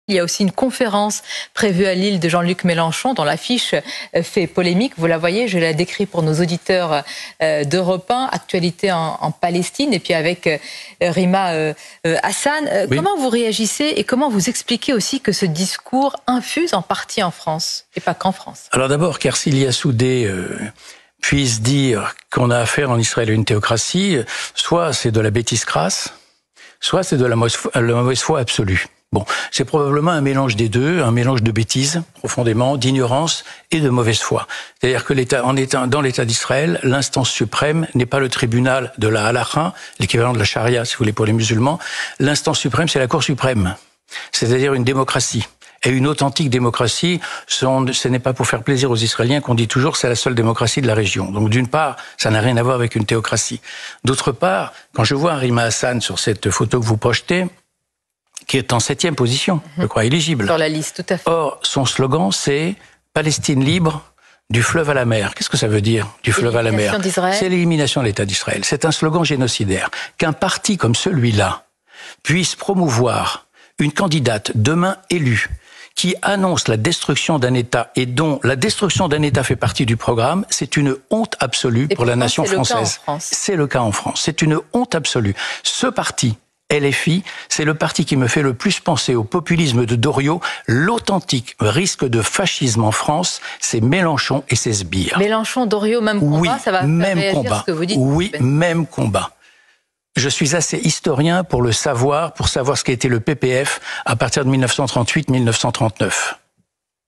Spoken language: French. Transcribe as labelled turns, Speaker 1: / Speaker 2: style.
Speaker 1: Il y a aussi une conférence prévue à Lille de Jean-Luc Mélenchon dont l'affiche fait polémique. Vous la voyez, je la décris pour nos auditeurs d'Europe 1, actualité en Palestine, et puis avec Rima Hassan. Oui. Comment vous réagissez et comment vous expliquez aussi que ce discours infuse en partie en France, et pas qu'en France? Alors d'abord, qu'Ercilia Soudé puisse dire qu'on a affaire en Israël à une théocratie, soit c'est de la bêtise crasse, soit c'est de la mauvaise foi absolue. Bon, c'est probablement un mélange des deux, un mélange de bêtises, profondément, d'ignorance et de mauvaise foi. C'est-à-dire que dans l'État d'Israël, l'instance suprême n'est pas le tribunal de la halakha, l'équivalent de la charia, si vous voulez, pour les musulmans. L'instance suprême, c'est la Cour suprême. C'est-à-dire une démocratie. Et une authentique démocratie, ce n'est pas pour faire plaisir aux Israéliens qu'on dit toujours c'est la seule démocratie de la région. Donc d'une part, ça n'a rien à voir avec une théocratie. D'autre part, quand je vois Rima Hassan sur cette photo que vous projetez, qui est en 7e position, je crois, éligible.
Speaker 2: Sur la liste, tout à fait.
Speaker 1: Or, son slogan, c'est « Palestine libre du fleuve à la mer ». Qu'est-ce que ça veut dire, du fleuve à la mer? C'est l'élimination de l'État d'Israël. C'est un slogan génocidaire. Qu'un parti comme celui-là puisse promouvoir une candidate demain élue qui annonce la destruction d'un État et dont la destruction d'un État fait partie du programme, c'est une honte absolue pour la nation française. C'est le cas en France. C'est une honte absolue. Ce parti, LFI, c'est le parti qui me fait le plus penser au populisme de Doriot. L'authentique risque de fascisme en France, c'est Mélenchon et ses sbires.
Speaker 2: Mélenchon, Doriot, même combat, oui, ça va faire réagir ce que vous dites.
Speaker 1: Oui, même combat. Je suis assez historien pour le savoir, pour savoir ce qu'a été le PPF à partir de 1938-1939.